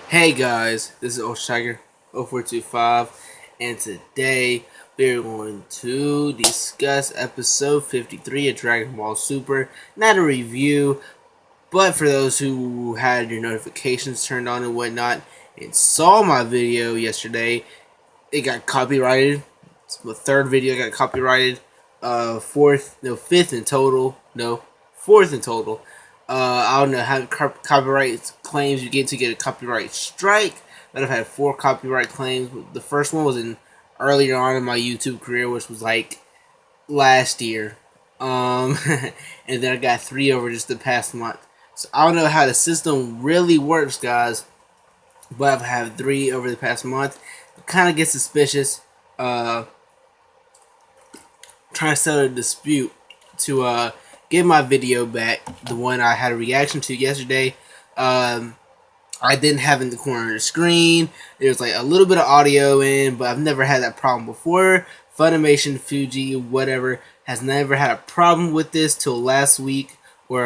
Hey guys, this is AlsoFuture 0425, and today we're going to discuss episode 53 of Dragon Ball Super. Not a review, but for those who had your notifications turned on and whatnot and saw my video yesterday, it got copyrighted. It's the third video got copyrighted. Fifth in total. No, fourth in total. I don't know how copyright claims you get to get a copyright strike, but I've had 4 copyright claims. The first one was in earlier on in my YouTube career, which was like last year. And then I got 3 over just the past month. So I don't know how the system really works, guys, but I've had 3 over the past month. It kind of gets suspicious. Trying to settle a dispute to get my video back, the one I had a reaction to yesterday. I didn't have in the corner of the screen. There's like a little bit of audio in, but I've never had that problem before. Funimation, Fuji, whatever, has never had a problem with this till last week or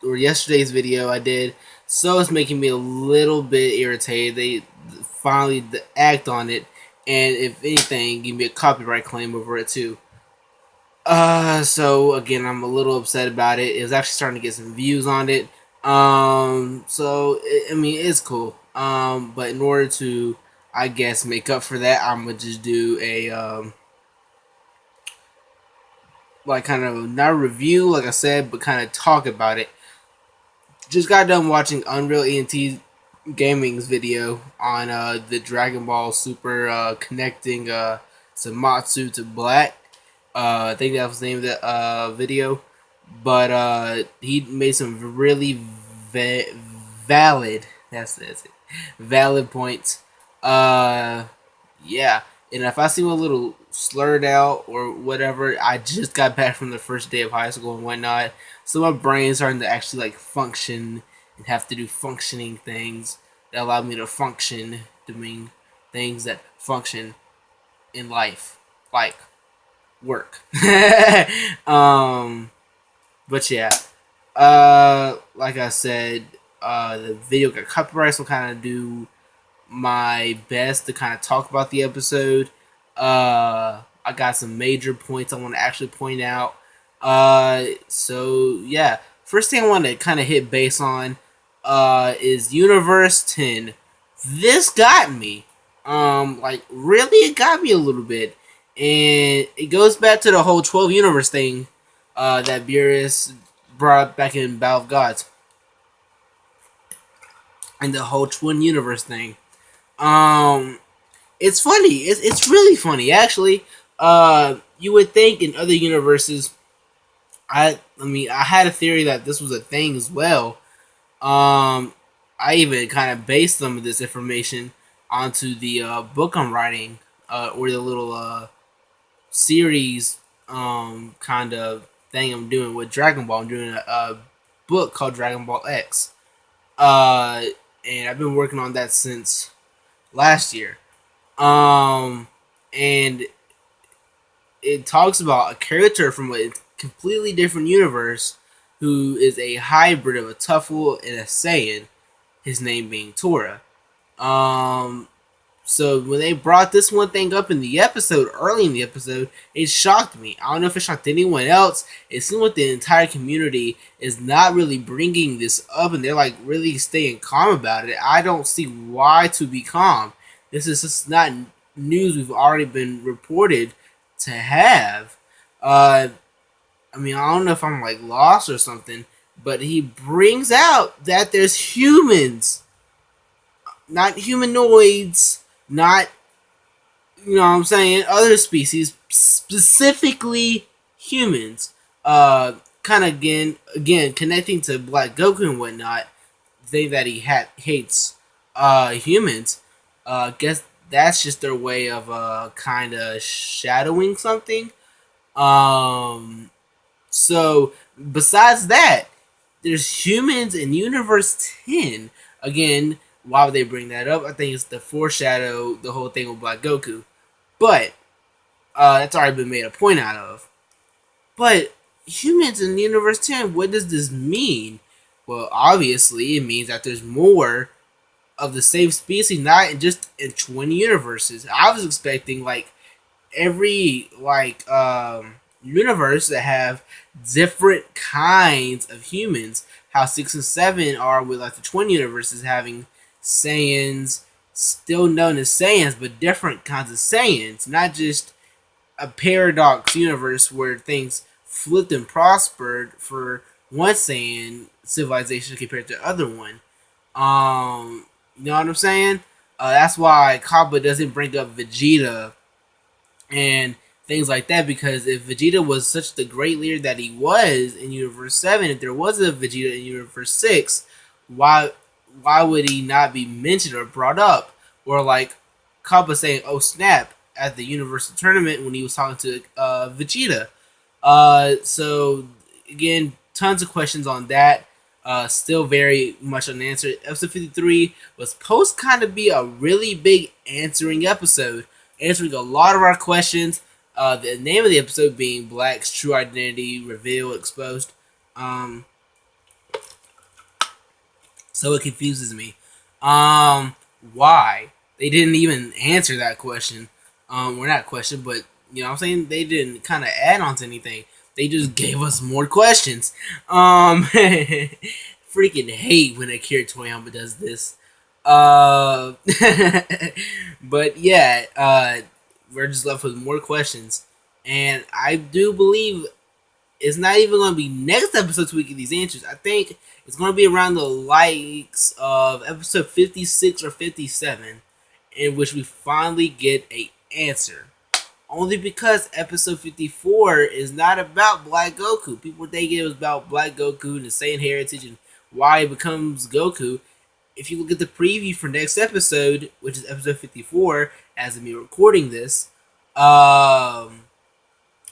yesterday's video I did. So it's making me a little bit irritated. They finally act on it, and if anything, give me a copyright claim over it too. So again, I'm a little upset about it. It was actually starting to get some views on it. I mean, it's cool. But in order to, I guess, make up for that, I'm gonna just do a like kind of not a review, like I said, but kind of talk about it. Just got done watching Unreal ENT Gaming's video on the Dragon Ball Super connecting Zamasu to Black. I think that was the name of the video. But he made some really valid, that's it, valid points. Yeah. And if I seem a little slurred out or whatever, I just got back from the first day of high school and whatnot. So my brain's starting to actually like function and have to do functioning things that allow me to function, doing things that function in life, like work. But yeah, like I said, the video got copyright, so kind of do my best to kind of talk about the episode. I got some major points I want to actually point out. So yeah, first thing I want to kind of hit base on, is Universe 10. This got me. Like really, it got me a little bit, and it goes back to the whole 12 universe thing that Beerus brought back in Battle of Gods, and the whole twin universe thing. Um, it's funny. It's really funny, actually. You would think in other universes, I mean, I had a theory that this was a thing as well. I even kind of based some of this information onto the book I'm writing, or the little series kind of thing I'm doing with Dragon Ball. I'm doing a book called Dragon Ball X. Uh, and I've been working on that since last year. Um, and it talks about a character from a completely different universe who is a hybrid of a Tuffle and a Saiyan, his name being Tora. Um, so when they brought this one thing up in the episode, early in the episode, it shocked me. I don't know if it shocked anyone else. It seems like the entire community is not really bringing this up, and they're like really staying calm about it. I don't see why to be calm. This is just not news we've already been reported to have. I mean, I don't know if I'm like lost or something, but he brings out that there's humans, not humanoids, not, you know what I'm saying, other species, specifically humans. Kind of again connecting to Black Goku and whatnot. Think that he hates humans. Guess that's just their way of kind of shadowing something. Um, so besides that, there's humans in Universe 10. Again, why would they bring that up? I think it's to foreshadow the whole thing with Black Goku. But that's already been made a point out of. But humans in Universe 10, what does this mean? Well, obviously, it means that there's more of the same species, not in just in 20 universes. I was expecting like every universe that have different kinds of humans. How 6 and 7 are with like the 20 universes having Saiyans, still known as Saiyans, but different kinds of Saiyans, not just a paradox universe where things flipped and prospered for one Saiyan civilization compared to the other one. You know what I'm saying? That's why Kaba doesn't bring up Vegeta and things like that, because if Vegeta was such the great leader that he was in Universe 7, if there was a Vegeta in Universe 6, why why would he not be mentioned or brought up? Or like Kappa saying, "Oh snap!" at the Universal Tournament when he was talking to Vegeta. So again, tons of questions on that. Still very much unanswered. Episode 53 was supposed to kind of be a really big answering episode, answering a lot of our questions. The name of the episode being Black's True Identity Revealed, Exposed. Um, so it confuses me. Why? They didn't even answer that question. Or not question, but you know what I'm saying? They didn't kind of add on to anything. They just gave us more questions. Freaking hate when Akira Toriyama does this. Uh, but yeah, we're just left with more questions. And I do believe it's not even going to be next episode to we get these answers. I think it's going to be around the likes of episode 56 or 57, in which we finally get a answer. Only because episode 54 is not about Black Goku. People think it was about Black Goku and the Saiyan heritage and why he becomes Goku. If you look at the preview for next episode, which is episode 54, as of me recording this,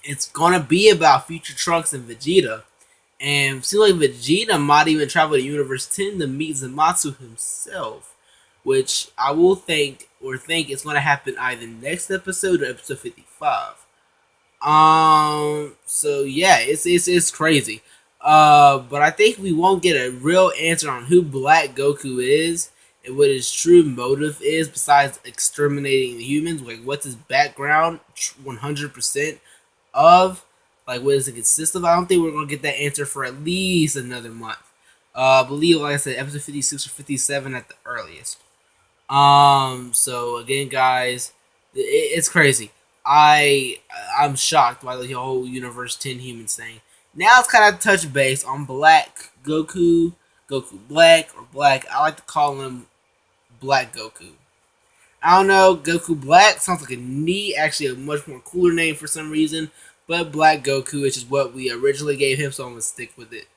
it's gonna be about Future Trunks and Vegeta. And it seems like Vegeta might even travel to Universe 10 to meet Zamasu himself. Which I will think it's gonna happen either next episode or episode 55. So yeah, it's crazy. But I think we won't get a real answer on who Black Goku is and what his true motive is besides exterminating the humans. Like, what's his background? 100% of, like, what does it consist of? I don't think we're gonna get that answer for at least another month. I believe, like I said, episode 56 or 57 at the earliest. So again, guys, it's crazy. I'm shocked by the whole Universe 10 humans thing. Now it's kind of touch base on Black Goku, Goku Black, or Black. I like to call him Black Goku. I don't know, Goku Black sounds like a neat, actually a much more cooler name for some reason. But Black Goku, which is what we originally gave him, so I'm gonna stick with it.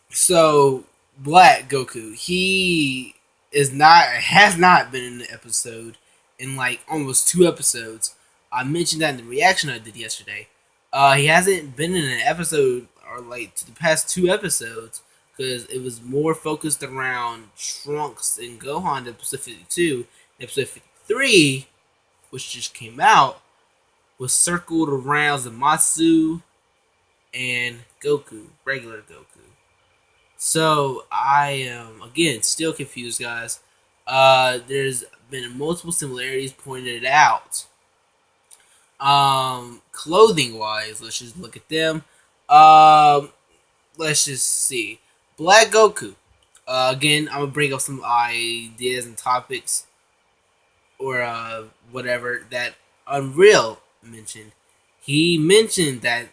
So Black Goku, he has not been in the episode in like almost 2 episodes. I mentioned that in the reaction I did yesterday. He hasn't been in an episode or like to the past 2 episodes because it was more focused around Trunks and Gohan in episode 52. Episode 53, which just came out, was circled around Zamasu and Goku, regular Goku. So I am again still confused, guys. There's been multiple similarities pointed out. Clothing wise, let's just look at them. Let's just see. Black Goku. Again, I'm gonna bring up some ideas and topics or whatever that Unreal mentioned. He mentioned that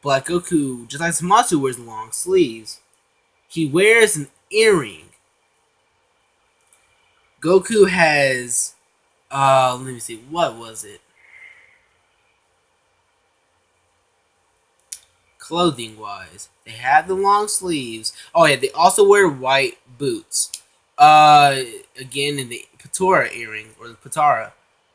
Black Goku, just like Zamasu, wears long sleeves. He wears an earring. Goku has, let me see, what was it? Clothing wise, they have the long sleeves. Oh yeah, they also wear white boots. Again in the Patara earring or the Patara.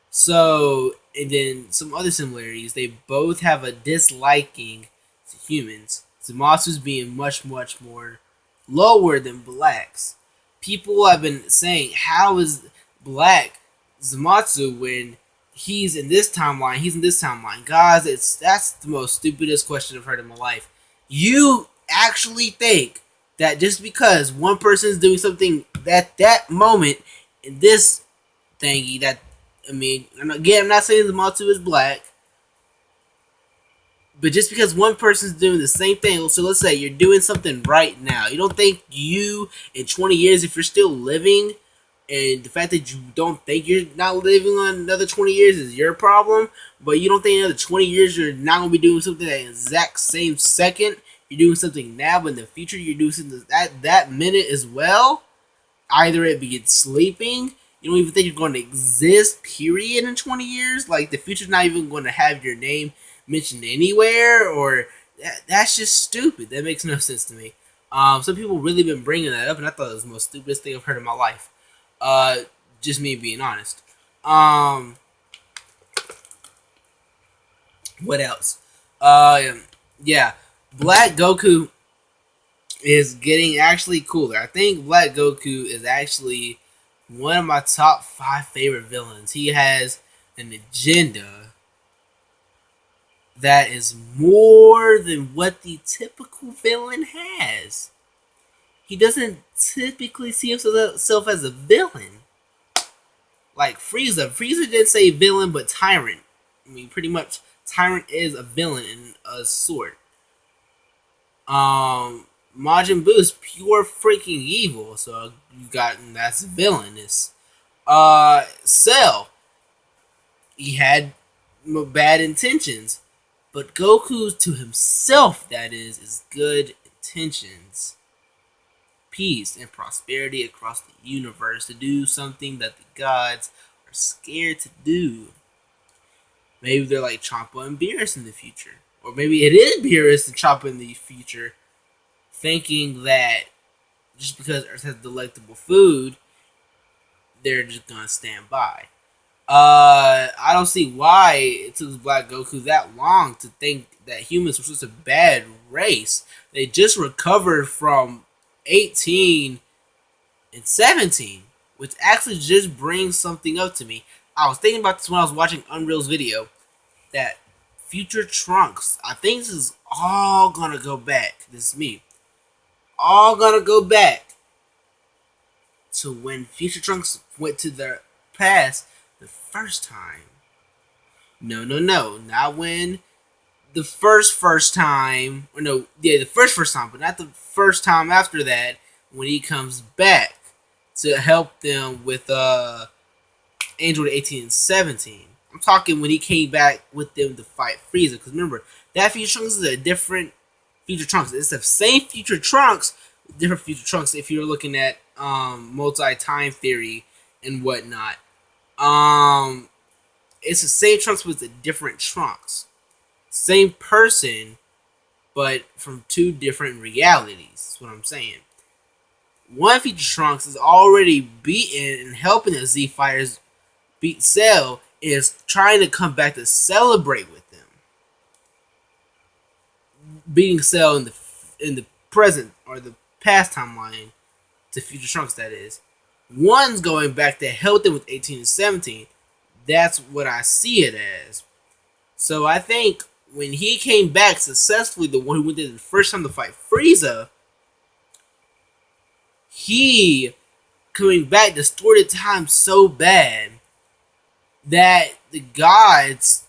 So, and then some other similarities. They both have a disliking to humans. Zamasu's being much more lower than Black's. People have been saying, how is Black Zamasu when he's in this timeline? He's in this timeline, guys. That's the most stupidest question I've heard in my life. You actually think that just because one person is doing something at that moment in this thingy that I mean, and again, I'm not saying Zamasu is black, but just because one person's doing the same thing, so let's say you're doing something right now, you don't think you in 20 years, if you're still living, and the fact that you don't think you're not living on another 20 years is your problem, but you don't think another 20 years you're not going to be doing something that exact same second, you're doing something now, but in the future you're doing something that minute as well, either it be sleeping, you don't even think you're going to exist, period, in 20 years. Like, the future's not even going to have your name mentioned anywhere, or that's just stupid. That makes no sense to me. Some people really been bringing that up, and I thought it was the most stupidest thing I've heard in my life. Uh, just me being honest. What else? Yeah, Black Goku is getting actually cooler. I think Black Goku is actually one of my top 5 favorite villains. He has an agenda that is more than what the typical villain has. He doesn't typically see himself as a villain. Like Frieza. Frieza didn't say villain, but tyrant. I mean, pretty much, tyrant is a villain in a sort. Majin Buu is pure freaking evil, so you got that's villainous. Cell, he had bad intentions, but Goku to himself, that is good intentions, peace and prosperity across the universe to do something that the gods are scared to do. Maybe they're like Champa and Beerus in the future, or maybe it is Beerus and Champa in the future, thinking that just because Earth has delectable food, they're just gonna stand by. I don't see why it took Black Goku that long to think that humans were such a bad race. They just recovered from 18 and 17, which actually just brings something up to me. I was thinking about this when I was watching Unreal's video, that future Trunks, I think this is all gonna go back. This is me. All gonna go back to when future Trunks went to the past the first time. No, not when the first time, or no, yeah, the first time, but not the first time after that, when he comes back to help them with Android 18 and 17. I'm talking when he came back with them to fight Frieza, because remember, that future Trunks is a different future Trunks. It's the same future Trunks, different future Trunks if you're looking at multi-time theory and whatnot. It's the same Trunks with the different Trunks. Same person, but from 2 different realities. That's what I'm saying. One future Trunks is already beaten and helping the Z Fighters beat Cell, is trying to come back to celebrate with them. Beating Cell in the present or the past timeline to future Trunks, that is. One's going back to help them with 18 and 17. That's what I see it as. So I think when he came back successfully, the one who went there the first time to fight Frieza, he coming back distorted time so bad that the gods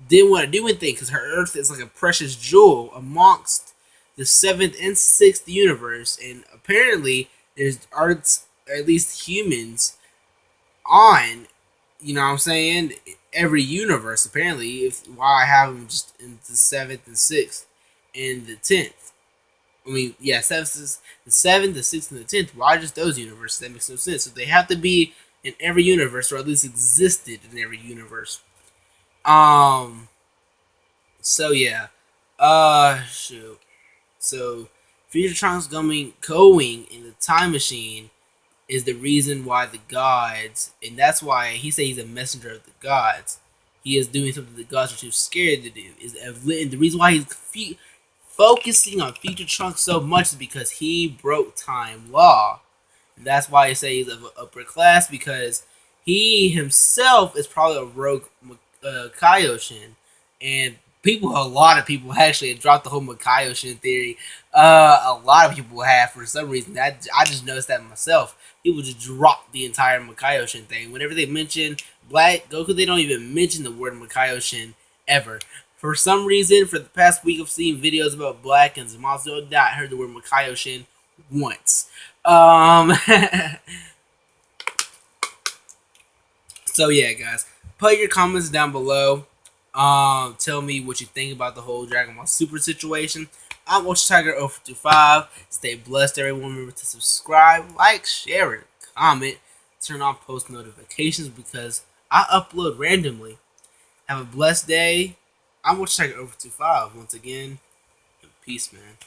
didn't want to do anything, because her Earth is like a precious jewel amongst the 7th and 6th universe, and apparently there's Earths, or at least humans, on, you know what I'm saying, every universe, apparently, if why I have them just in the 7th and 6th and the 10th. I mean, yeah, the 7th, the 6th, and the 10th. Why just those universes? That makes no sense. So they have to be in every universe, or at least existed in every universe. So yeah. Shoot. So Future Trunks going in the time machine is the reason why the gods, and that's why he says he's a messenger of the gods. He is doing something the gods are too scared to do. And the reason why he's focusing on Future Trunks so much is because he broke time law. And that's why I say he's of upper class, because he himself is probably a rogue Kaioshin. And A lot of people actually have dropped the whole Makaioshin theory. A lot of people have for some reason. I just noticed that myself. People just drop the entire Makaioshin thing. Whenever they mention Black Goku, they don't even mention the word Makaioshin ever. For some reason, for the past week, I've seen videos about Black and Zamasu. I've not heard the word Makaioshin once. So yeah, guys, put your comments down below. Tell me what you think about the whole Dragon Ball Super situation. I'm Ultra Tiger 055. Stay blessed, everyone. Remember to subscribe, like, share it, comment, turn on post notifications because I upload randomly. Have a blessed day. I'm Ultra Tiger 055 once again. And peace, man.